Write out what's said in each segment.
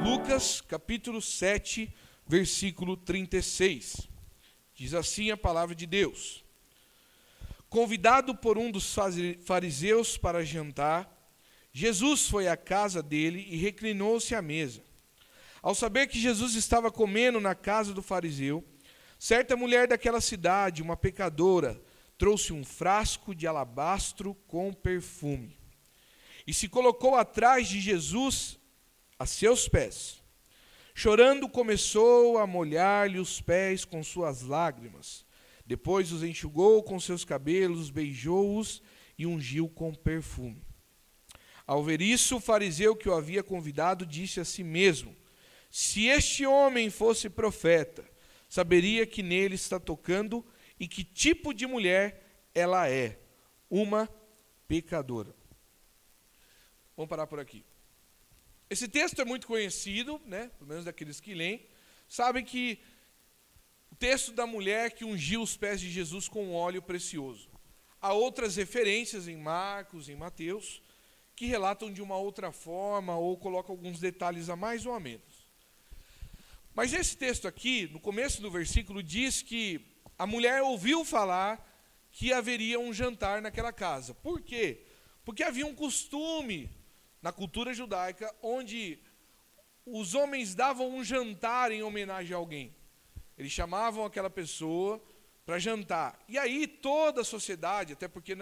Lucas, capítulo 7, versículo 36. Diz assim a palavra de Deus. Convidado por um dos fariseus para jantar, Jesus foi à casa dele e reclinou-se à mesa. Ao saber que Jesus estava comendo na casa do fariseu, certa mulher daquela cidade, uma pecadora, trouxe um frasco de alabastro com perfume e se colocou atrás de Jesus a seus pés. Chorando, começou a molhar-lhe os pés com suas lágrimas. Depois os enxugou com seus cabelos, beijou-os e ungiu com perfume. Ao ver isso, o fariseu que o havia convidado disse a si mesmo: se este homem fosse profeta, saberia que nele está tocando e que tipo de mulher ela é, uma pecadora. Vamos parar por aqui. Esse texto é muito conhecido, né? Pelo menos daqueles que leem, sabem que o texto da mulher que ungiu os pés de Jesus com óleo precioso. Há outras referências em Marcos, em Mateus, que relatam de uma outra forma ou colocam alguns detalhes a mais ou a menos. Mas esse texto aqui, no começo do versículo, diz que a mulher ouviu falar que haveria um jantar naquela casa. Por quê? Porque havia um costume na cultura judaica onde os homens davam um jantar em homenagem a alguém. Eles chamavam aquela pessoa para jantar. E aí toda a sociedade, até porque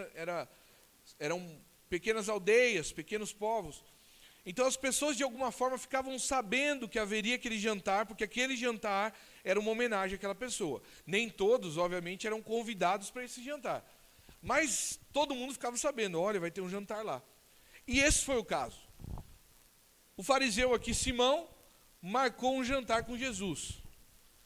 eram pequenas aldeias, pequenos povos, então as pessoas de alguma forma ficavam sabendo que haveria aquele jantar, porque aquele jantar era uma homenagem àquela pessoa. Nem todos, obviamente, eram convidados para esse jantar. Mas todo mundo ficava sabendo, olha, vai ter um jantar lá. E esse foi o caso. O fariseu aqui, Simão, marcou um jantar com Jesus.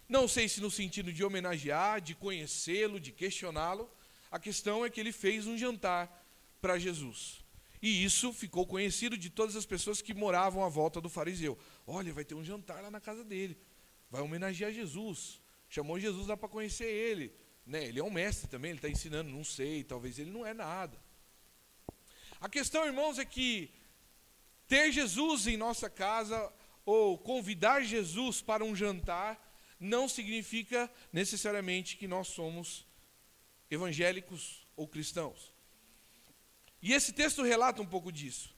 Não sei se no sentido de homenagear, de conhecê-lo, de questioná-lo. A questão é que ele fez um jantar para Jesus. E isso ficou conhecido de todas as pessoas que moravam à volta do fariseu. Olha, vai ter um jantar lá na casa dele. Vai homenagear Jesus. Chamou Jesus lá para conhecer ele. Né? Ele é um mestre também, ele está ensinando, não sei, talvez ele não é nada. A questão, irmãos, é que ter Jesus em nossa casa ou convidar Jesus para um jantar não significa necessariamente que nós somos evangélicos ou cristãos. E esse texto relata um pouco disso.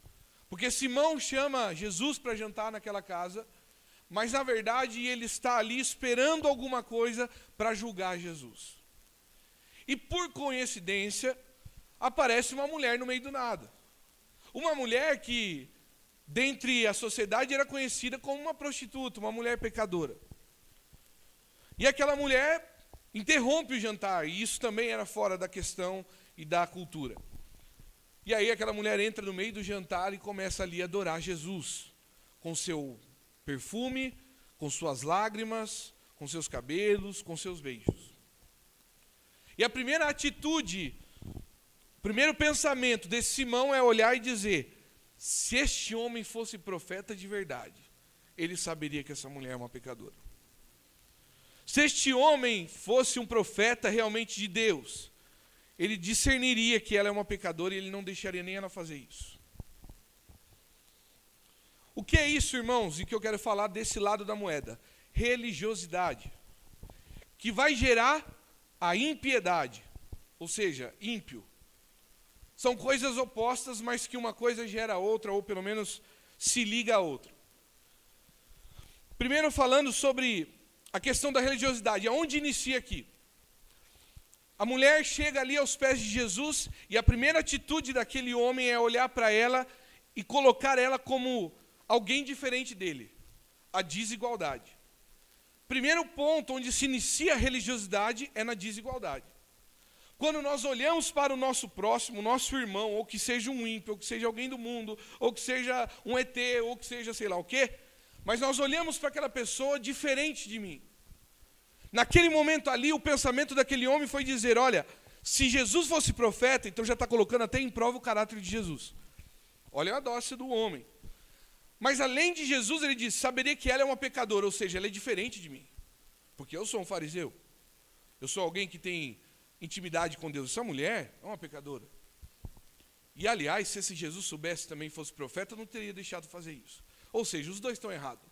Porque Simão chama Jesus para jantar naquela casa, mas na verdade ele está ali esperando alguma coisa para julgar Jesus. E por coincidência, aparece uma mulher no meio do nada. Uma mulher que, dentre a sociedade, era conhecida como uma prostituta, uma mulher pecadora. E aquela mulher interrompe o jantar, e isso também era fora da questão e da cultura. E aí aquela mulher entra no meio do jantar e começa ali a adorar Jesus, com seu perfume, com suas lágrimas, com seus cabelos, com seus beijos. E a primeira atitude, o primeiro pensamento desse Simão é olhar e dizer: se este homem fosse profeta de verdade, ele saberia que essa mulher é uma pecadora. Se este homem fosse um profeta realmente de Deus, ele discerniria que ela é uma pecadora e ele não deixaria nem ela fazer isso. O que é isso, irmãos? E que eu quero falar desse lado da moeda? Religiosidade, que vai gerar a impiedade, ou seja, ímpio. São coisas opostas, mas que uma coisa gera a outra, ou pelo menos se liga a outra. Primeiro falando sobre a questão da religiosidade, aonde inicia aqui? A mulher chega ali aos pés de Jesus e a primeira atitude daquele homem é olhar para ela e colocar ela como alguém diferente dele, a desigualdade. Primeiro ponto onde se inicia a religiosidade é na desigualdade. Quando nós olhamos para o nosso próximo, nosso irmão, ou que seja um ímpio, ou que seja alguém do mundo, ou que seja um ET, ou que seja sei lá o quê, mas nós olhamos para aquela pessoa diferente de mim. Naquele momento ali, o pensamento daquele homem foi dizer: olha, se Jesus fosse profeta, então já está colocando até em prova o caráter de Jesus. Olha a audácia do homem. Mas além de Jesus, ele diz: saberia que ela é uma pecadora, ou seja, ela é diferente de mim. Porque eu sou um fariseu. Eu sou alguém que tem intimidade com Deus. Essa mulher é uma pecadora. E aliás, se esse Jesus soubesse também fosse profeta, não teria deixado fazer isso. Ou seja, os dois estão errados.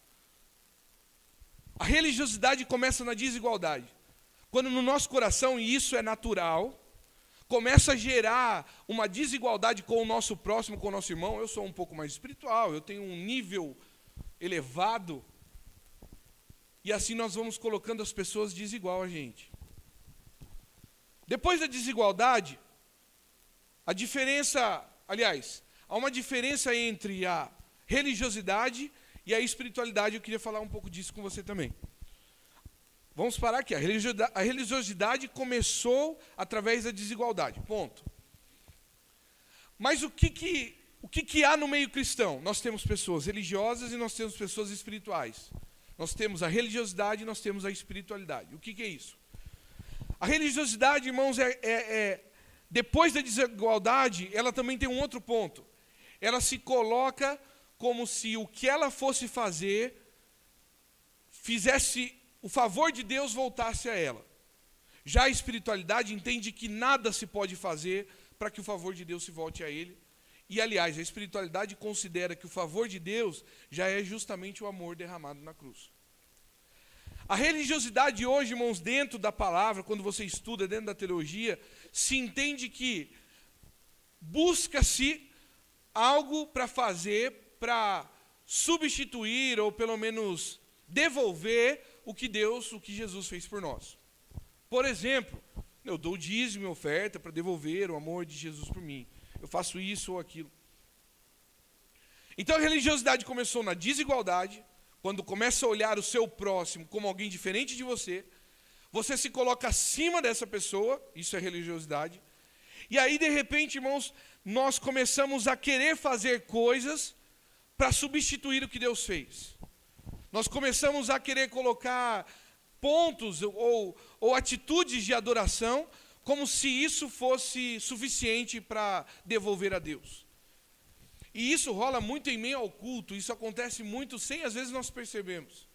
A religiosidade começa na desigualdade. Quando no nosso coração, e isso é natural, começa a gerar uma desigualdade com o nosso próximo, com o nosso irmão. Eu sou um pouco mais espiritual, eu tenho um nível elevado, e assim nós vamos colocando as pessoas desigual a gente. Depois da desigualdade, há uma diferença entre a religiosidade e a espiritualidade. Eu queria falar um pouco disso com você também. Vamos parar aqui. A religiosidade começou através da desigualdade. Ponto. Mas o que há no meio cristão? Nós temos pessoas religiosas e nós temos pessoas espirituais. Nós temos a religiosidade e nós temos a espiritualidade. O que é isso? A religiosidade, irmãos, depois da desigualdade, ela também tem um outro ponto. Ela se coloca como se o que ela fosse fazer, fizesse o favor de Deus voltasse a ela. Já a espiritualidade entende que nada se pode fazer para que o favor de Deus se volte a ele. E, aliás, a espiritualidade considera que o favor de Deus já é justamente o amor derramado na cruz. A religiosidade hoje, irmãos, dentro da palavra, quando você estuda dentro da teologia, se entende que busca-se algo para fazer, para substituir ou pelo menos devolver o que Jesus fez por nós. Por exemplo, eu dou dízimo e oferta para devolver o amor de Jesus por mim. Eu faço isso ou aquilo. Então a religiosidade começou na desigualdade, quando começa a olhar o seu próximo como alguém diferente de você, você se coloca acima dessa pessoa, isso é religiosidade, e aí de repente, irmãos, nós começamos a querer fazer coisas para substituir o que Deus fez. Nós começamos a querer colocar pontos ou atitudes de adoração como se isso fosse suficiente para devolver a Deus. E isso rola muito em meio ao culto, isso acontece muito sem às vezes nós percebemos.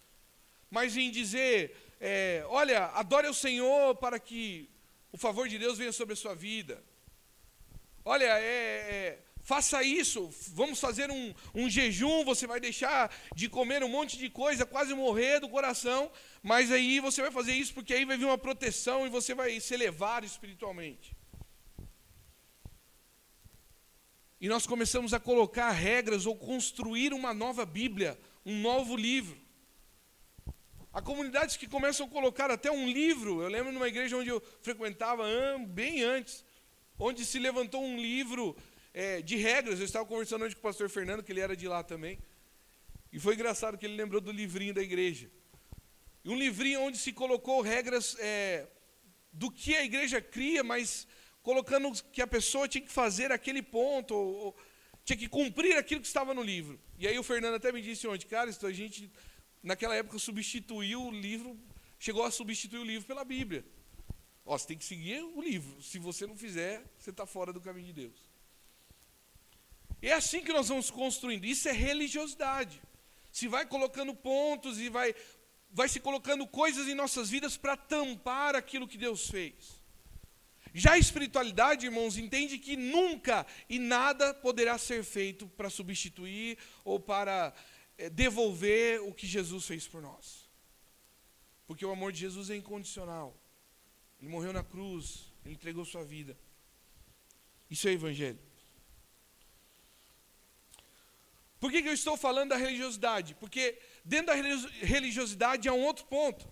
Mas em dizer, olha, adore ao Senhor para que o favor de Deus venha sobre a sua vida. Olha, faça isso, vamos fazer um jejum, você vai deixar de comer um monte de coisa, quase morrer do coração, mas aí você vai fazer isso porque aí vai vir uma proteção e você vai se elevar espiritualmente. E nós começamos a colocar regras ou construir uma nova Bíblia, um novo livro. Há comunidades que começam a colocar até um livro. Eu lembro numa igreja onde eu frequentava bem antes, onde se levantou um livro de regras. Eu estava conversando hoje com o pastor Fernando, que ele era de lá também. E foi engraçado que ele lembrou do livrinho da igreja. E um livrinho onde se colocou regras do que a igreja cria, mas colocando que a pessoa tinha que fazer aquele ponto, ou tinha que cumprir aquilo que estava no livro. E aí o Fernando até me disse ontem, cara, a gente, naquela época, substituiu o livro, chegou a substituir o livro pela Bíblia. Você tem que seguir o livro. Se você não fizer, você está fora do caminho de Deus. E é assim que nós vamos construindo. Isso é religiosidade. Se vai colocando pontos e vai se colocando coisas em nossas vidas para tampar aquilo que Deus fez. Já a espiritualidade, irmãos, entende que nunca e nada poderá ser feito para substituir ou para devolver o que Jesus fez por nós. Porque o amor de Jesus é incondicional. Ele morreu na cruz, ele entregou sua vida. Isso é evangelho. Por que eu estou falando da religiosidade? Porque dentro da religiosidade há um outro ponto.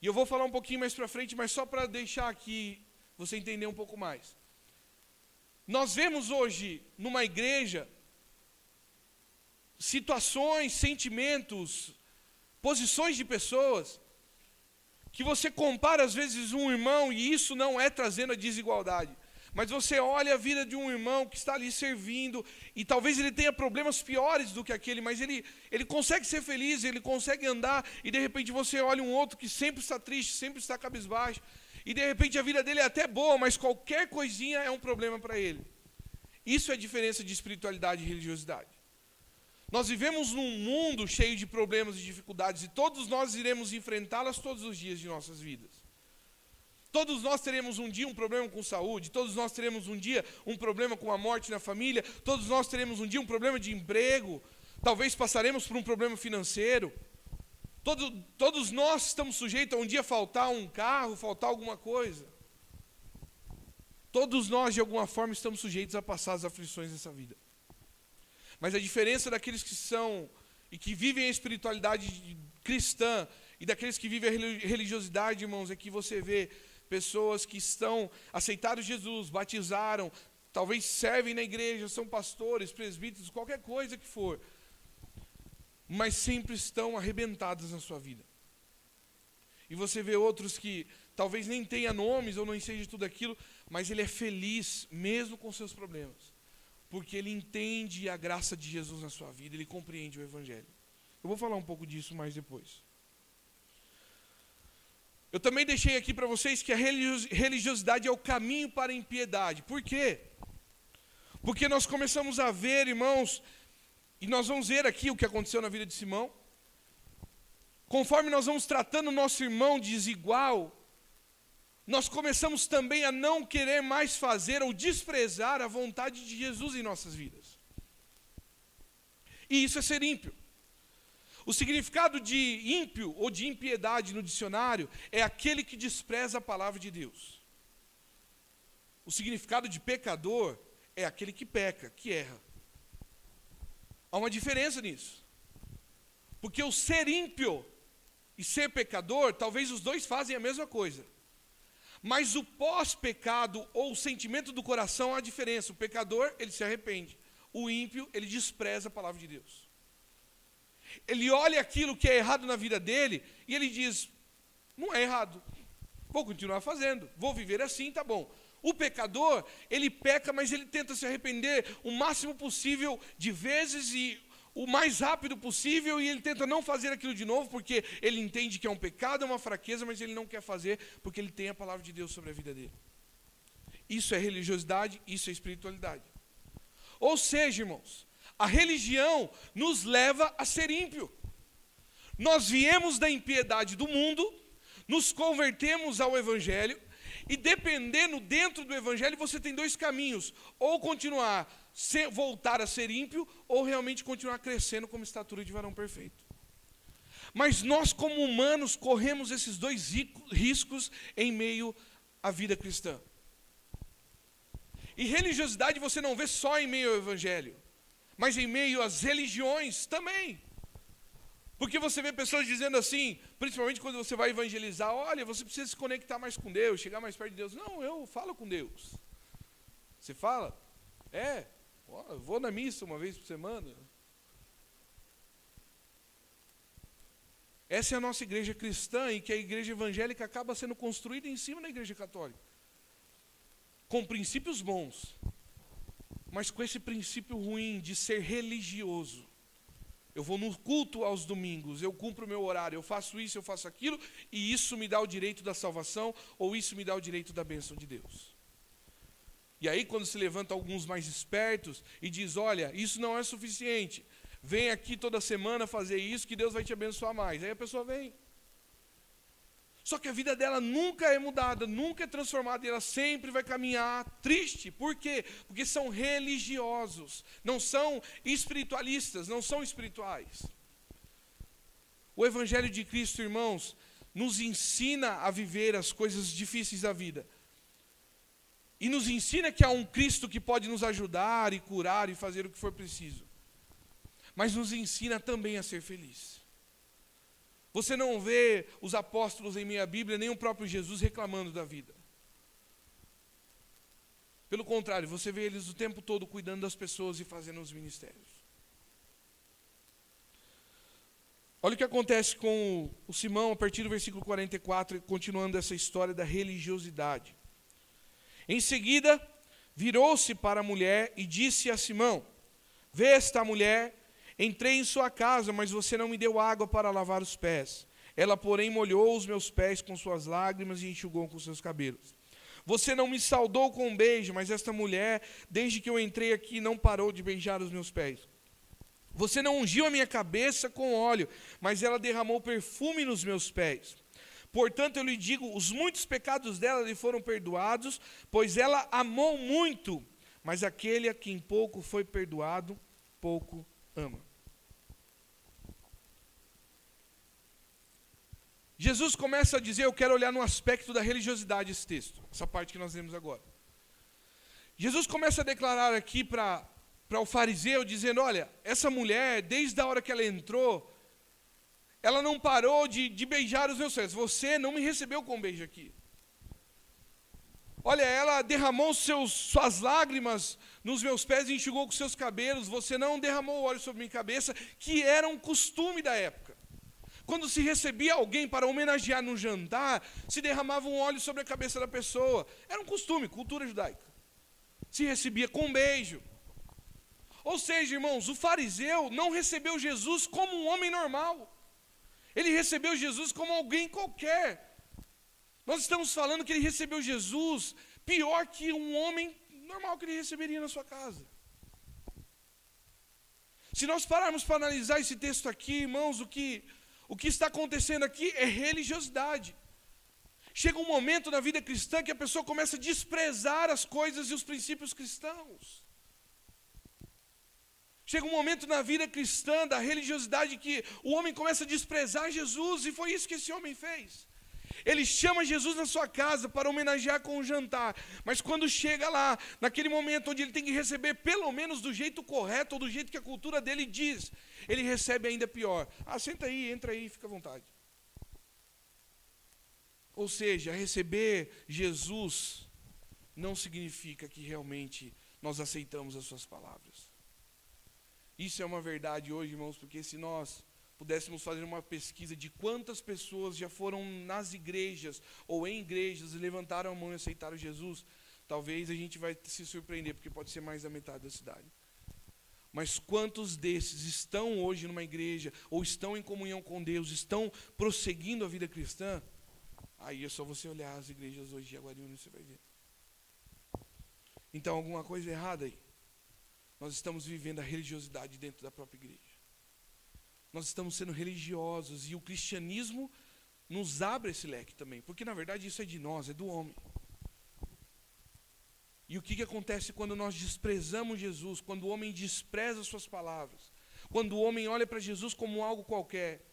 E eu vou falar um pouquinho mais para frente, mas só para deixar aqui você entender um pouco mais. Nós vemos hoje, numa igreja, situações, sentimentos, posições de pessoas, que você compara às vezes um irmão, e isso não é trazendo a desigualdade, mas você olha a vida de um irmão que está ali servindo, e talvez ele tenha problemas piores do que aquele, mas ele consegue ser feliz, ele consegue andar, e de repente você olha um outro que sempre está triste, sempre está cabisbaixo, e de repente a vida dele é até boa, mas qualquer coisinha é um problema para ele. Isso é a diferença de espiritualidade e religiosidade. Nós vivemos num mundo cheio de problemas e dificuldades, e todos nós iremos enfrentá-las todos os dias de nossas vidas. Todos nós teremos um dia um problema com saúde, todos nós teremos um dia um problema com a morte na família, todos nós teremos um dia um problema de emprego, talvez passaremos por um problema financeiro. Todos nós estamos sujeitos a um dia faltar um carro, faltar alguma coisa. Todos nós, de alguma forma, estamos sujeitos a passar as aflições dessa vida. Mas a diferença daqueles que são e que vivem a espiritualidade cristã e daqueles que vivem a religiosidade, irmãos, é que você vê pessoas que aceitaram Jesus, batizaram, talvez servem na igreja, são pastores, presbíteros, qualquer coisa que for, mas sempre estão arrebentados na sua vida. E você vê outros que talvez nem tenha nomes ou não seja tudo aquilo, mas ele é feliz mesmo com seus problemas, porque ele entende a graça de Jesus na sua vida, ele compreende o Evangelho. Eu vou falar um pouco disso mais depois. Eu também deixei aqui para vocês que a religiosidade é o caminho para a impiedade. Por quê? Porque nós começamos a ver, irmãos, e nós vamos ver aqui o que aconteceu na vida de Simão. Conforme nós vamos tratando o nosso irmão desigual, nós começamos também a não querer mais fazer ou desprezar a vontade de Jesus em nossas vidas. E isso é ser ímpio. O significado de ímpio ou de impiedade no dicionário é aquele que despreza a palavra de Deus. O significado de pecador é aquele que peca, que erra. Há uma diferença nisso. Porque o ser ímpio e ser pecador, talvez os dois fazem a mesma coisa. Mas o pós-pecado ou o sentimento do coração há diferença. O pecador, ele se arrepende. O ímpio, ele despreza a palavra de Deus. Ele olha aquilo que é errado na vida dele e ele diz, não é errado, vou continuar fazendo, vou viver assim, tá bom. O pecador, ele peca, mas ele tenta se arrepender o máximo possível de vezes e o mais rápido possível, e ele tenta não fazer aquilo de novo, porque ele entende que é um pecado, é uma fraqueza, mas ele não quer fazer, porque ele tem a palavra de Deus sobre a vida dele. Isso é religiosidade, isso é espiritualidade. Ou seja, irmãos, a religião nos leva a ser ímpio. Nós viemos da impiedade do mundo, nos convertemos ao Evangelho, e dependendo dentro do Evangelho, você tem dois caminhos: ou continuar, voltar a ser ímpio, ou realmente continuar crescendo como estatura de varão perfeito. Mas nós, como humanos, corremos esses dois riscos em meio à vida cristã. E religiosidade você não vê só em meio ao Evangelho, mas em meio às religiões também. Porque você vê pessoas dizendo assim, principalmente quando você vai evangelizar, olha, você precisa se conectar mais com Deus, chegar mais perto de Deus. Não, eu falo com Deus. Você fala? Eu vou na missa uma vez por semana. Essa é a nossa igreja cristã, e que a igreja evangélica acaba sendo construída em cima da igreja católica. Com princípios bons, mas com esse princípio ruim de ser religioso. Eu vou no culto aos domingos, eu cumpro o meu horário, eu faço isso, eu faço aquilo, e isso me dá o direito da salvação, ou isso me dá o direito da bênção de Deus. E aí quando se levanta alguns mais espertos e diz, olha, isso não é suficiente, vem aqui toda semana fazer isso que Deus vai te abençoar mais. Aí a pessoa vem. Só que a vida dela nunca é mudada, nunca é transformada, e ela sempre vai caminhar triste. Por quê? Porque são religiosos, não são espiritualistas, não são espirituais. O Evangelho de Cristo, irmãos, nos ensina a viver as coisas difíceis da vida. E nos ensina que há um Cristo que pode nos ajudar e curar e fazer o que for preciso. Mas nos ensina também a ser feliz. Você não vê os apóstolos em meio à Bíblia, nem o próprio Jesus reclamando da vida. Pelo contrário, você vê eles o tempo todo cuidando das pessoas e fazendo os ministérios. Olha o que acontece com o Simão, a partir do versículo 44, continuando essa história da religiosidade. Em seguida, virou-se para a mulher e disse a Simão, vê esta mulher. Entrei em sua casa, mas você não me deu água para lavar os pés. Ela, porém, molhou os meus pés com suas lágrimas e enxugou com seus cabelos. Você não me saudou com um beijo, mas esta mulher, desde que eu entrei aqui, não parou de beijar os meus pés. Você não ungiu a minha cabeça com óleo, mas ela derramou perfume nos meus pés. Portanto, eu lhe digo, os muitos pecados dela lhe foram perdoados, pois ela amou muito, mas aquele a quem pouco foi perdoado, pouco ama. Jesus começa a dizer, eu quero olhar no aspecto da religiosidade esse texto, essa parte que nós lemos agora. Jesus começa a declarar aqui para o fariseu, dizendo, olha, essa mulher, desde a hora que ela entrou, ela não parou de beijar os meus pés. Você não me recebeu com um beijo aqui. Olha, ela derramou suas lágrimas nos meus pés e enxugou com seus cabelos. Você não derramou óleo sobre minha cabeça, que era um costume da época. Quando se recebia alguém para homenagear num jantar, se derramava um óleo sobre a cabeça da pessoa. Era um costume, cultura judaica. Se recebia com um beijo. Ou seja, irmãos, o fariseu não recebeu Jesus como um homem normal. Ele recebeu Jesus como alguém qualquer. Nós estamos falando que ele recebeu Jesus pior que um homem normal que ele receberia na sua casa. Se nós pararmos para analisar esse texto aqui, irmãos, o que está acontecendo aqui é religiosidade. Chega um momento na vida cristã que a pessoa começa a desprezar as coisas e os princípios cristãos. Chega um momento na vida cristã da religiosidade que o homem começa a desprezar Jesus, e foi isso que esse homem fez. Ele chama Jesus na sua casa para homenagear com um jantar, mas quando chega lá, naquele momento onde ele tem que receber pelo menos do jeito correto, ou do jeito que a cultura dele diz, ele recebe ainda pior. Ah, senta aí, entra aí, fica à vontade. Ou seja, receber Jesus não significa que realmente nós aceitamos as suas palavras. Isso é uma verdade hoje, irmãos, porque se nós pudéssemos fazer uma pesquisa de quantas pessoas já foram nas igrejas ou em igrejas e levantaram a mão e aceitaram Jesus, talvez a gente vai se surpreender, porque pode ser mais da metade da cidade. Mas quantos desses estão hoje numa igreja, ou estão em comunhão com Deus, estão prosseguindo a vida cristã? Aí é só você olhar as igrejas hoje de Jaguariúna e você vai ver. Então, alguma coisa errada aí. Nós estamos vivendo a religiosidade dentro da própria igreja. Nós estamos sendo religiosos, e o cristianismo nos abre esse leque também, porque na verdade isso é de nós, é do homem. E o que acontece quando nós desprezamos Jesus, quando o homem despreza suas palavras, quando o homem olha para Jesus como algo qualquer?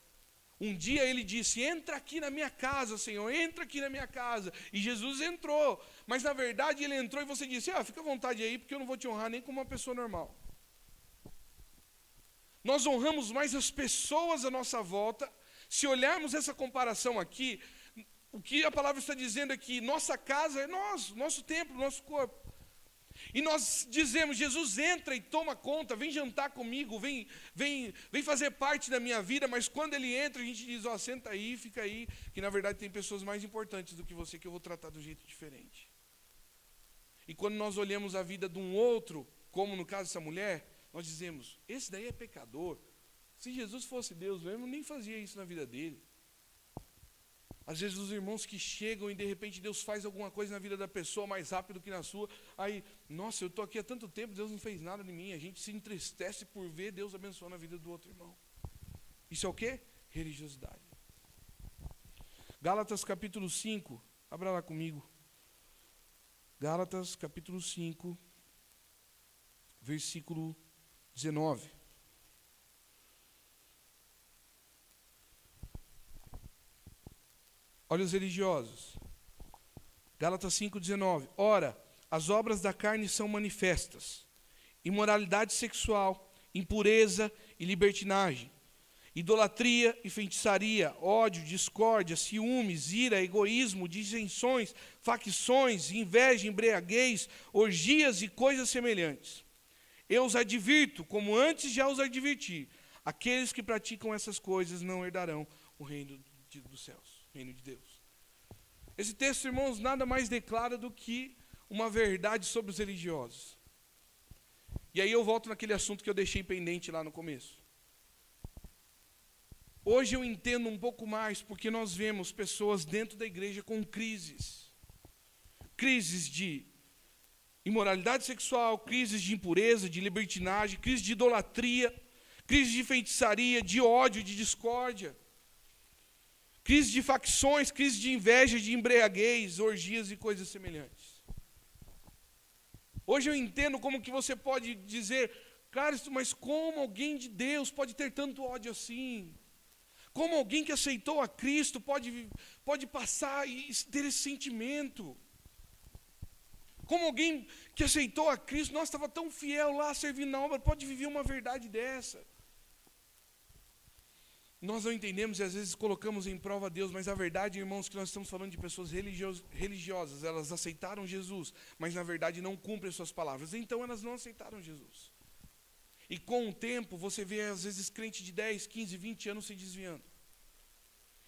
Um dia ele disse, entra aqui na minha casa, Senhor, entra aqui na minha casa. E Jesus entrou, mas na verdade ele entrou e você disse, fica à vontade aí, porque eu não vou te honrar nem como uma pessoa normal. Nós honramos mais as pessoas à nossa volta. Se olharmos essa comparação aqui, o que a palavra está dizendo é que nossa casa é nós, nosso templo, nosso corpo. E nós dizemos, Jesus entra e toma conta, vem jantar comigo, vem fazer parte da minha vida, mas quando ele entra a gente diz, senta aí, fica aí, que na verdade tem pessoas mais importantes do que você que eu vou tratar do jeito diferente. E quando nós olhamos a vida de um outro, como no caso dessa mulher, nós dizemos, esse daí é pecador. Se Jesus fosse Deus mesmo, nem fazia isso na vida dele. Às vezes os irmãos que chegam e de repente Deus faz alguma coisa na vida da pessoa mais rápido que na sua, aí, nossa, eu estou aqui há tanto tempo, Deus não fez nada em mim. A gente se entristece por ver Deus abençoando a vida do outro irmão. Isso é o quê? Religiosidade. Gálatas capítulo 5, abra lá comigo. Gálatas capítulo 5, versículo 19. Olha os religiosos. Gálatas 5,19. Ora, as obras da carne são manifestas: imoralidade sexual, impureza e libertinagem, idolatria e feitiçaria, ódio, discórdia, ciúmes, ira, egoísmo, dissensões, facções, inveja, embriaguez, orgias e coisas semelhantes. Eu os advirto, como antes já os adverti, aqueles que praticam essas coisas não herdarão o reino dos céus. Reino de Deus. Esse texto, irmãos, nada mais declara do que uma verdade sobre os religiosos. E aí eu volto naquele assunto que eu deixei pendente lá no começo. Hoje eu entendo um pouco mais porque nós vemos pessoas dentro da igreja com crises. Crises de imoralidade sexual, crises de impureza, de libertinagem, crises de idolatria, crises de feitiçaria, de ódio, de discórdia. Crise de facções, crise de inveja, de embriaguez, orgias e coisas semelhantes. Hoje eu entendo como que você pode dizer, cara, mas como alguém de Deus pode ter tanto ódio assim? Como alguém que aceitou a Cristo pode passar e ter esse sentimento? Como alguém que aceitou a Cristo, nossa, estava tão fiel lá, servindo na obra, pode viver uma verdade dessa? Nós não entendemos e às vezes colocamos em prova a Deus, mas a verdade, irmãos, que nós estamos falando de pessoas religiosas, elas aceitaram Jesus, mas na verdade não cumprem as suas palavras, então elas não aceitaram Jesus. E com o tempo, você vê às vezes crente de 10, 15, 20 anos se desviando.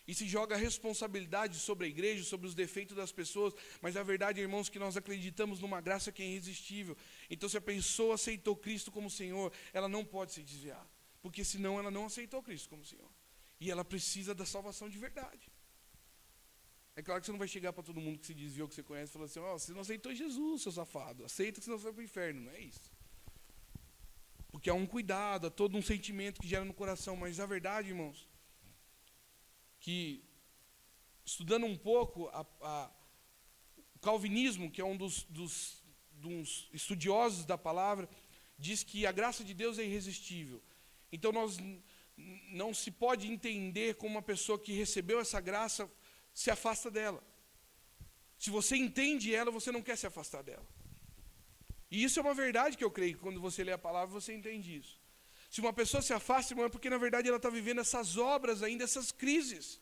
E se joga a responsabilidade sobre a igreja, sobre os defeitos das pessoas, mas a verdade, irmãos, que nós acreditamos numa graça que é irresistível. Então se a pessoa aceitou Cristo como Senhor, ela não pode se desviar, porque senão ela não aceitou Cristo como Senhor. E ela precisa da salvação de verdade. É claro que você não vai chegar para todo mundo que se desviou, que você conhece, e falar assim, você não aceitou Jesus, seu safado, aceita que senão você vai para o inferno, não é isso. Porque há um cuidado, há todo um sentimento que gera no coração, mas a verdade, irmãos, que estudando um pouco o calvinismo, que é um dos estudiosos da palavra, diz que a graça de Deus é irresistível. Então nós não se pode entender como uma pessoa que recebeu essa graça se afasta dela. Se você entende ela, você não quer se afastar dela. E isso é uma verdade que eu creio, que quando você lê a palavra, você entende isso. Se uma pessoa se afasta, irmão, é porque na verdade ela está vivendo essas obras ainda, essas crises.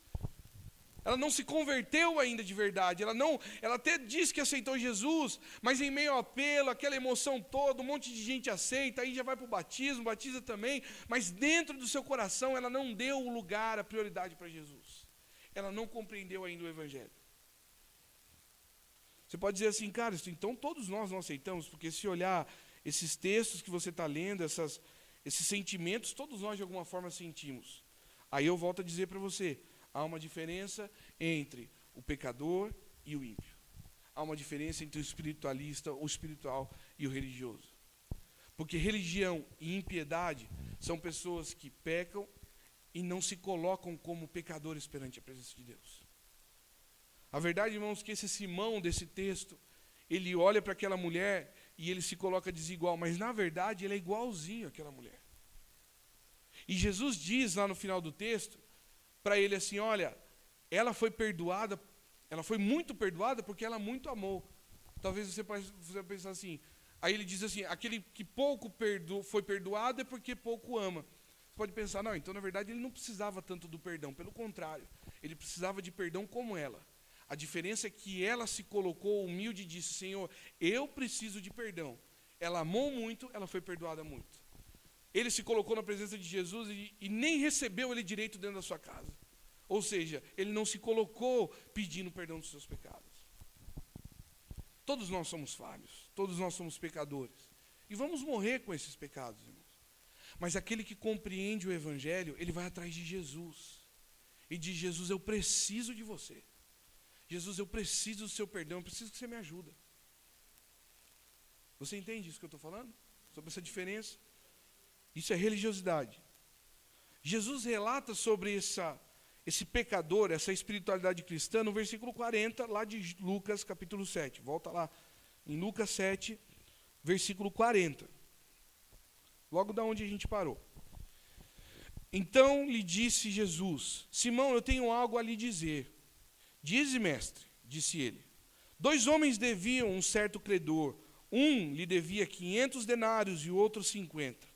Ela não se converteu ainda de verdade, ela até diz que aceitou Jesus, mas em meio ao apelo, aquela emoção toda, um monte de gente aceita, aí já vai para o batismo, batiza também, mas dentro do seu coração ela não deu o lugar, a prioridade para Jesus. Ela não compreendeu ainda o Evangelho. Você pode dizer assim, cara, então todos nós não aceitamos, porque se olhar esses textos que você está lendo, esses sentimentos, todos nós de alguma forma sentimos. Aí eu volto a dizer para você, há uma diferença entre o pecador e o ímpio. Há uma diferença entre o espiritualista, o espiritual e o religioso. Porque religião e impiedade são pessoas que pecam e não se colocam como pecadores perante a presença de Deus. A verdade, irmãos, que esse Simão desse texto, ele olha para aquela mulher e ele se coloca desigual, mas na verdade ele é igualzinho àquela mulher. E Jesus diz lá no final do texto, para ele assim, olha, ela foi perdoada, ela foi muito perdoada porque ela muito amou. Talvez você possa pensar assim, aí ele diz assim, aquele que pouco foi perdoado é porque pouco ama. Você pode pensar, não, então na verdade ele não precisava tanto do perdão, pelo contrário, ele precisava de perdão como ela. A diferença é que ela se colocou humilde e disse, Senhor, eu preciso de perdão. Ela amou muito, ela foi perdoada muito. Ele se colocou na presença de Jesus e nem recebeu ele direito dentro da sua casa. Ou seja, ele não se colocou pedindo perdão dos seus pecados. Todos nós somos falhos, todos nós somos pecadores. E vamos morrer com esses pecados, irmãos. Mas aquele que compreende o Evangelho, ele vai atrás de Jesus. E diz, Jesus, eu preciso de você. Jesus, eu preciso do seu perdão, eu preciso que você me ajude. Você entende isso que eu estou falando? Sobre essa diferença? Isso é religiosidade. Jesus relata sobre esse pecador, essa espiritualidade cristã, no versículo 40, lá de Lucas, capítulo 7. Volta lá, em Lucas 7, versículo 40. Logo da onde a gente parou. Então lhe disse Jesus, Simão, eu tenho algo a lhe dizer. Dize, mestre, disse ele. 2 homens deviam um certo credor. Um lhe devia 500 denários e o outro 50.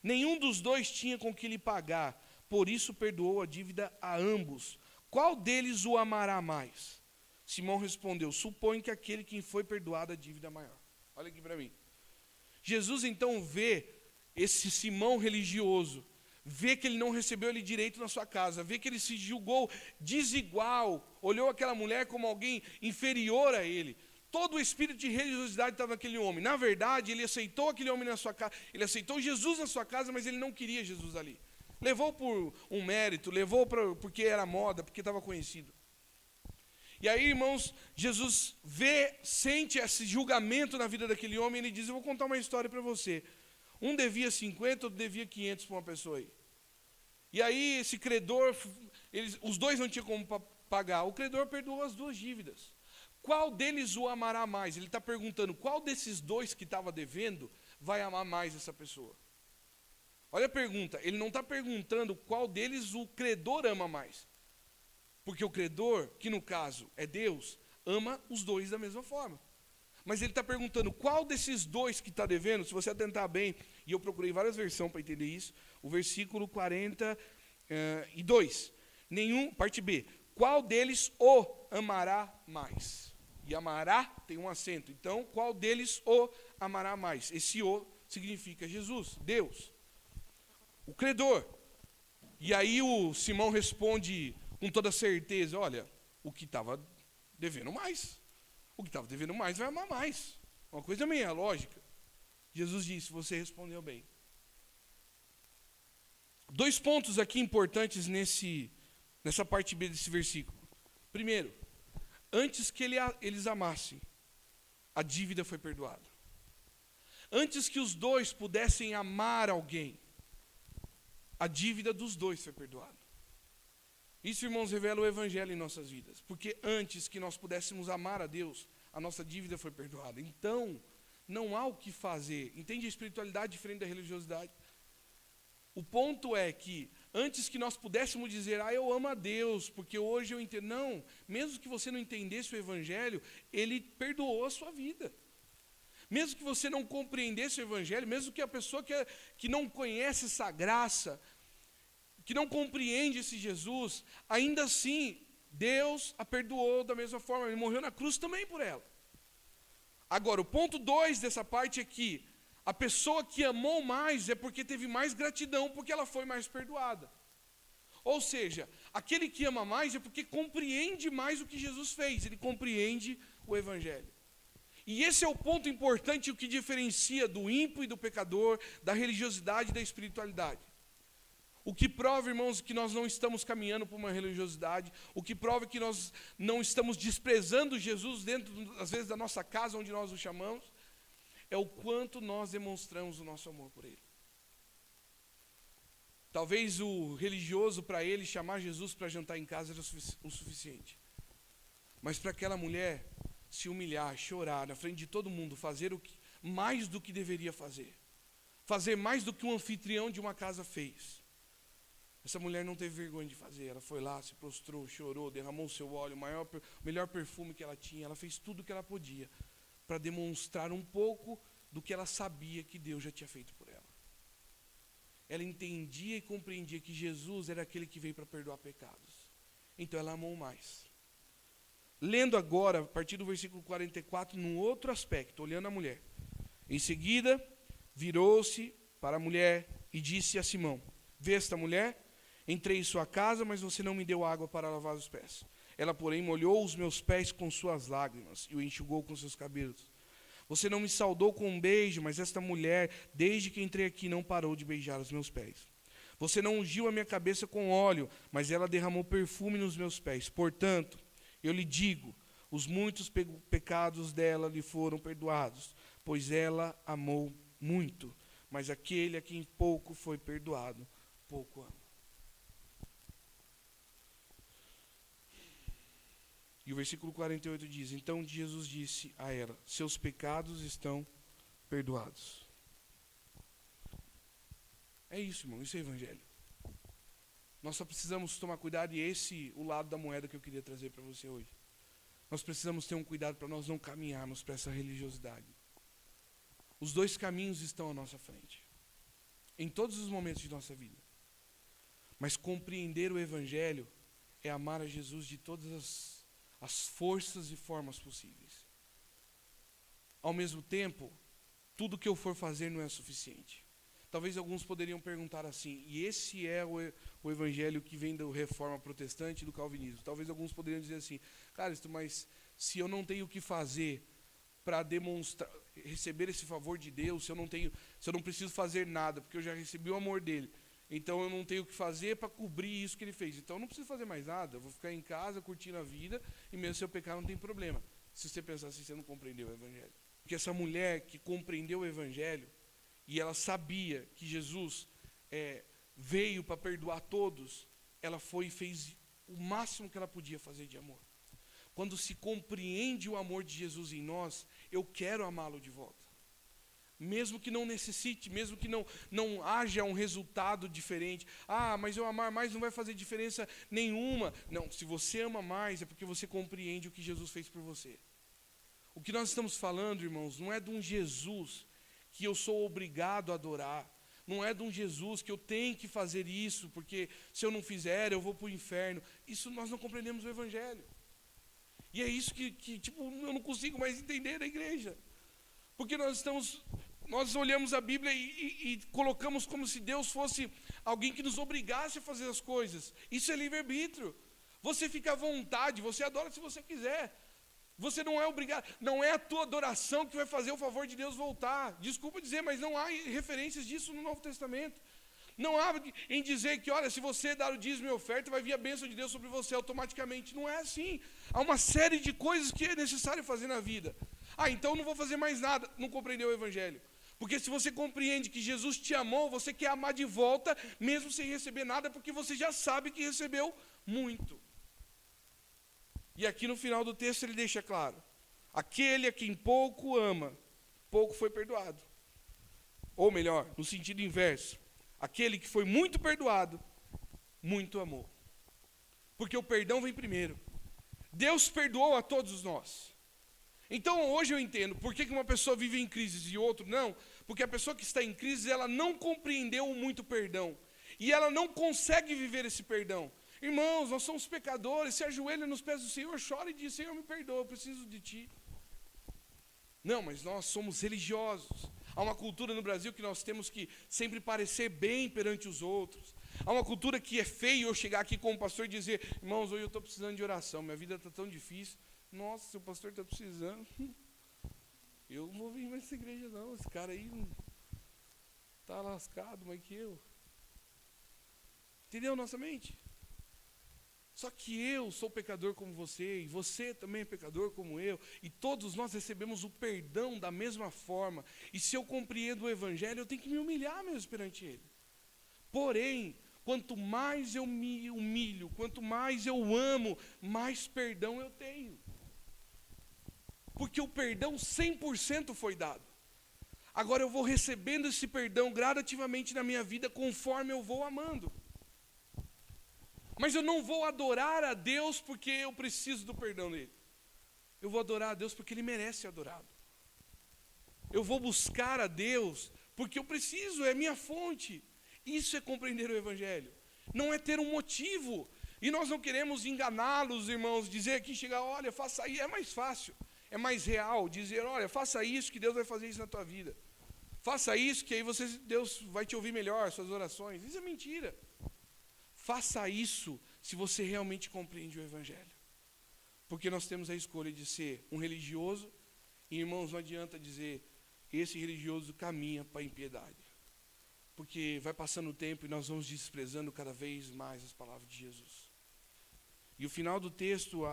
Nenhum dos dois tinha com que lhe pagar, por isso perdoou a dívida a ambos. Qual deles o amará mais? Simão respondeu, suponho que aquele quem foi perdoado a dívida maior. Olha aqui para mim. Jesus então vê esse Simão religioso, vê que ele não recebeu ele direito na sua casa, vê que ele se julgou desigual, olhou aquela mulher como alguém inferior a ele. Todo o espírito de religiosidade estava naquele homem. Na verdade, ele aceitou aquele homem na sua casa, ele aceitou Jesus na sua casa, mas ele não queria Jesus ali. Levou por um mérito, levou porque era moda, porque estava conhecido. E aí, irmãos, Jesus sente esse julgamento na vida daquele homem, e ele diz, eu vou contar uma história para você. Um devia 50, outro devia 500 para uma pessoa aí. E aí, esse credor, os dois não tinham como pagar. O credor perdoou as 2 dívidas. Qual deles o amará mais? Ele está perguntando, qual desses 2 que estava devendo vai amar mais essa pessoa? Olha a pergunta, ele não está perguntando qual deles o credor ama mais. Porque o credor, que no caso é Deus, ama os dois da mesma forma. Mas ele está perguntando qual desses dois que está devendo, se você atentar bem, e eu procurei várias versões para entender isso, o versículo 42, parte B, qual deles o amará mais? E amará tem um acento, então qual deles o amará mais? Esse o significa Jesus, Deus, o credor. E aí o Simão responde com toda certeza, olha, o que estava devendo mais. O que estava devendo mais vai amar mais. Uma coisa meio lógica. Jesus disse, você respondeu bem. 2 pontos aqui importantes nessa parte B desse versículo. Primeiro, antes que eles amassem, a dívida foi perdoada. Antes que os dois pudessem amar alguém, a dívida dos dois foi perdoada. Isso, irmãos, revela o Evangelho em nossas vidas. Porque antes que nós pudéssemos amar a Deus, a nossa dívida foi perdoada. Então, não há o que fazer. Entende a espiritualidade diferente da religiosidade? O ponto é que, antes que nós pudéssemos dizer, eu amo a Deus, porque hoje eu entendo. Não, mesmo que você não entendesse o Evangelho, Ele perdoou a sua vida. Mesmo que você não compreendesse o Evangelho, mesmo que a pessoa que não conhece essa graça, que não compreende esse Jesus, ainda assim, Deus a perdoou da mesma forma. Ele morreu na cruz também por ela. Agora, o ponto 2 dessa parte é que a pessoa que amou mais é porque teve mais gratidão, porque ela foi mais perdoada. Ou seja, aquele que ama mais é porque compreende mais o que Jesus fez, ele compreende o Evangelho. E esse é o ponto importante, o que diferencia do ímpio e do pecador, da religiosidade e da espiritualidade. O que prova, irmãos, que nós não estamos caminhando por uma religiosidade, o que prova que nós não estamos desprezando Jesus dentro, às vezes, da nossa casa, onde nós o chamamos, é o quanto nós demonstramos o nosso amor por Ele. Talvez o religioso, para ele, chamar Jesus para jantar em casa era o suficiente. Mas para aquela mulher, se humilhar, chorar na frente de todo mundo, fazer mais do que deveria fazer mais do que um anfitrião de uma casa fez. Essa mulher não teve vergonha de fazer, ela foi lá, se prostrou, chorou, derramou o seu óleo, o melhor perfume que ela tinha, ela fez tudo o que ela podia para demonstrar um pouco do que ela sabia que Deus já tinha feito por ela. Ela entendia e compreendia que Jesus era aquele que veio para perdoar pecados. Então ela amou mais. Lendo agora, a partir do versículo 44, num outro aspecto, olhando a mulher. Em seguida, virou-se para a mulher e disse a Simão, vê esta mulher? Entrei em sua casa, mas você não me deu água para lavar os pés. Ela, porém, molhou os meus pés com suas lágrimas e o enxugou com seus cabelos. Você não me saudou com um beijo, mas esta mulher, desde que entrei aqui, não parou de beijar os meus pés. Você não ungiu a minha cabeça com óleo, mas ela derramou perfume nos meus pés. Portanto, eu lhe digo, os muitos pecados dela lhe foram perdoados, pois ela amou muito. Mas aquele a quem pouco foi perdoado, pouco ama. E o versículo 48 diz, então Jesus disse a ela, seus pecados estão perdoados. É isso, irmão, isso é evangelho. Nós só precisamos tomar cuidado, e esse o lado da moeda que eu queria trazer para você hoje. Nós precisamos ter um cuidado para nós não caminharmos para essa religiosidade. Os dois caminhos estão à nossa frente, em todos os momentos de nossa vida. Mas compreender o evangelho é amar a Jesus de todas as forças e formas possíveis. Ao mesmo tempo, tudo que eu for fazer não é suficiente. Talvez alguns poderiam perguntar assim, e esse é o evangelho que vem da reforma protestante e do calvinismo. Talvez alguns poderiam dizer assim, cara, mas se eu não tenho o que fazer para demonstrar, receber esse favor de Deus, se eu não preciso fazer nada, porque eu já recebi o amor dele, então eu não tenho o que fazer para cobrir isso que ele fez. Então eu não preciso fazer mais nada, eu vou ficar em casa curtindo a vida, e mesmo se eu pecar não tem problema. Se você pensar assim, você não compreendeu o evangelho. Porque essa mulher que compreendeu o evangelho, e ela sabia que Jesus veio para perdoar todos, ela foi e fez o máximo que ela podia fazer de amor. Quando se compreende o amor de Jesus em nós, eu quero amá-lo de volta. Mesmo que não necessite, mesmo que não haja um resultado diferente. Mas eu amar mais não vai fazer diferença nenhuma. Não, se você ama mais é porque você compreende o que Jesus fez por você. O que nós estamos falando, irmãos, não é de um Jesus que eu sou obrigado a adorar. Não é de um Jesus que eu tenho que fazer isso, porque se eu não fizer eu vou para o inferno. Isso nós não compreendemos o Evangelho. E é isso que eu não consigo mais entender na igreja. Porque nós olhamos a Bíblia e colocamos como se Deus fosse alguém que nos obrigasse a fazer as coisas. Isso é livre-arbítrio. Você fica à vontade, você adora se você quiser. Você não é obrigado, não é a tua adoração que vai fazer o favor de Deus voltar. Desculpa dizer, mas não há referências disso no Novo Testamento. Não há em dizer que, olha, se você dar o dízimo e oferta, vai vir a bênção de Deus sobre você automaticamente. Não é assim. Há uma série de coisas que é necessário fazer na vida. Então não vou fazer mais nada. Não compreendeu o Evangelho. Porque se você compreende que Jesus te amou, você quer amar de volta, mesmo sem receber nada, porque você já sabe que recebeu muito. E aqui no final do texto ele deixa claro: aquele a quem pouco ama, pouco foi perdoado. Ou melhor, no sentido inverso, aquele que foi muito perdoado, muito amou. Porque o perdão vem primeiro. Deus perdoou a todos nós. Então hoje eu entendo por que uma pessoa vive em crise e outro não. Porque a pessoa que está em crise, ela não compreendeu o muito perdão. E ela não consegue viver esse perdão. Irmãos, nós somos pecadores, se ajoelha nos pés do Senhor, chora e diz: Senhor, me perdoa, eu preciso de Ti. Não, mas nós somos religiosos. Há uma cultura no Brasil que nós temos que sempre parecer bem perante os outros. Há uma cultura que é feio eu chegar aqui como pastor e dizer: irmãos, hoje eu estou precisando de oração, minha vida está tão difícil. Nossa, seu pastor está precisando. Eu não vou vir mais nessa igreja não, esse cara aí está lascado mais que eu. Entendeu nossa mente? Só que eu sou pecador como você, e você também é pecador como eu, e todos nós recebemos o perdão da mesma forma. E se eu compreendo o Evangelho, eu tenho que me humilhar mesmo perante Ele. Porém, quanto mais eu me humilho, quanto mais eu amo, mais perdão eu tenho. Porque o perdão 100% foi dado. Agora eu vou recebendo esse perdão gradativamente na minha vida, conforme eu vou amando. Mas eu não vou adorar a Deus porque eu preciso do perdão dele. Eu vou adorar a Deus porque Ele merece ser adorado. Eu vou buscar a Deus porque eu preciso, é minha fonte. Isso é compreender o Evangelho. Não é ter um motivo. E nós não queremos enganá-los, irmãos, dizer aqui, chegar, olha, faça isso. É mais fácil, é mais real dizer, olha, faça isso que Deus vai fazer isso na tua vida. Faça isso que aí Deus vai te ouvir melhor, suas orações. Isso é mentira. Faça isso se você realmente compreende o Evangelho. Porque nós temos a escolha de ser um religioso, e irmãos, não adianta dizer, esse religioso caminha para a impiedade. Porque vai passando o tempo e nós vamos desprezando cada vez mais as palavras de Jesus. E o final do texto,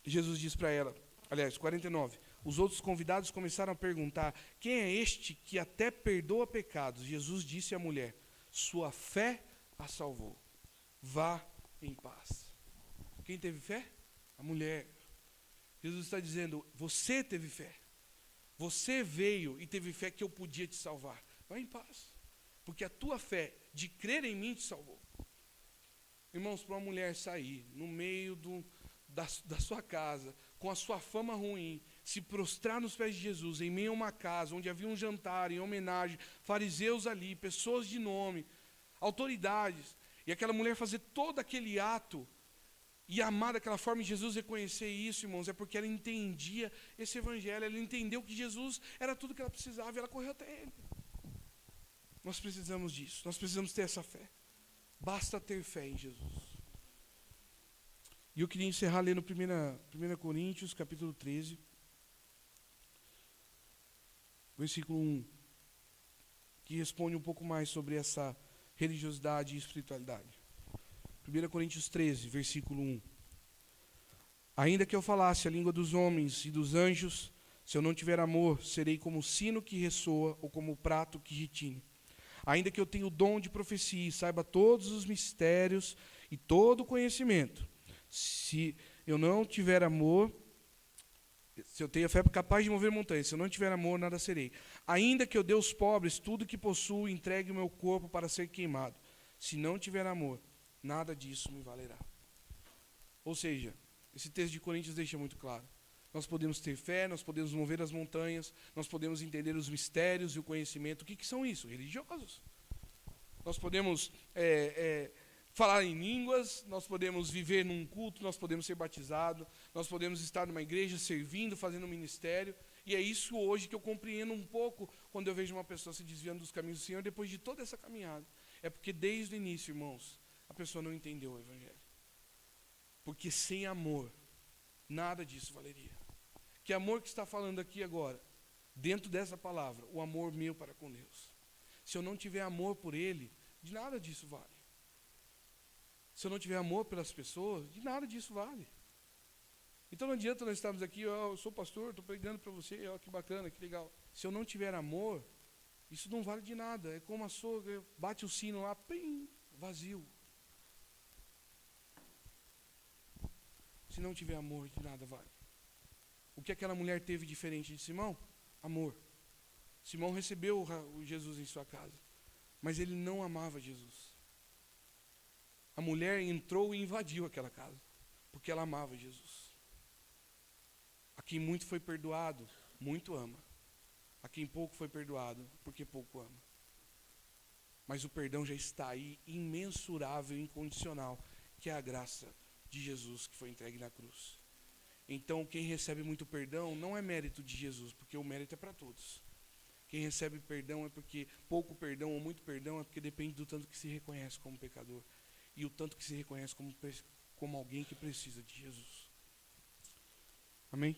Jesus diz para ela, aliás, 49, os outros convidados começaram a perguntar: quem é este que até perdoa pecados? Jesus disse à mulher: sua fé a salvou. Vá em paz. Quem teve fé? A mulher. Jesus está dizendo: você teve fé. Você veio e teve fé que eu podia te salvar. Vá em paz. Porque a tua fé de crer em mim te salvou. Irmãos, para uma mulher sair no meio da sua casa, com a sua fama ruim, se prostrar nos pés de Jesus, em meio a uma casa onde havia um jantar em homenagem, fariseus ali, pessoas de nome, autoridades, e aquela mulher fazer todo aquele ato e amar daquela forma, e Jesus reconhecer isso, irmãos, é porque ela entendia esse Evangelho, ela entendeu que Jesus era tudo que ela precisava, e ela correu até Ele. Nós precisamos disso, nós precisamos ter essa fé. Basta ter fé em Jesus. E eu queria encerrar lendo 1 Coríntios, capítulo 13, versículo 1, que responde um pouco mais sobre essa religiosidade e espiritualidade. 1 Coríntios 13, versículo 1. Ainda que eu falasse a língua dos homens e dos anjos, se eu não tiver amor, serei como o sino que ressoa ou como o prato que retine. Ainda que eu tenha o dom de profecia e saiba todos os mistérios e todo o conhecimento, se eu não tiver amor, Se eu tenho a fé capaz de mover montanhas, se eu não tiver amor, nada serei. Ainda que eu dê aos pobres tudo que possuo e entregue o meu corpo para ser queimado, se não tiver amor, nada disso me valerá. Ou seja, esse texto de Coríntios deixa muito claro. Nós podemos ter fé, nós podemos mover as montanhas, nós podemos entender os mistérios e o conhecimento. O que são isso? Religiosos. Nós podemos falar em línguas, nós podemos viver num culto, nós podemos ser batizados, nós podemos estar numa igreja servindo, fazendo um ministério. E é isso hoje que eu compreendo um pouco quando eu vejo uma pessoa se desviando dos caminhos do Senhor depois de toda essa caminhada. É porque desde o início, irmãos, a pessoa não entendeu o Evangelho. Porque sem amor, nada disso valeria. Que amor que está falando aqui agora, dentro dessa palavra, o amor meu para com Deus. Se eu não tiver amor por Ele, de nada disso vale. Se eu não tiver amor pelas pessoas, de nada disso vale. Então não adianta nós estarmos aqui, eu sou pastor, estou pregando para você, que bacana, que legal. Se eu não tiver amor, isso não vale de nada. É como a sogra, bate o sino lá, pim, vazio. Se não tiver amor, de nada vale. O que aquela mulher teve diferente de Simão? Amor. Simão recebeu o Jesus em sua casa, mas ele não amava Jesus. A mulher entrou e invadiu aquela casa, porque ela amava Jesus. A quem muito foi perdoado, muito ama. A quem pouco foi perdoado, porque pouco ama. Mas o perdão já está aí, imensurável, incondicional, que é a graça de Jesus que foi entregue na cruz. Então, quem recebe muito perdão não é mérito de Jesus, porque o mérito é para todos. Quem recebe perdão é porque pouco perdão ou muito perdão é porque depende do tanto que se reconhece como pecador e o tanto que se reconhece como alguém que precisa de Jesus. Amém?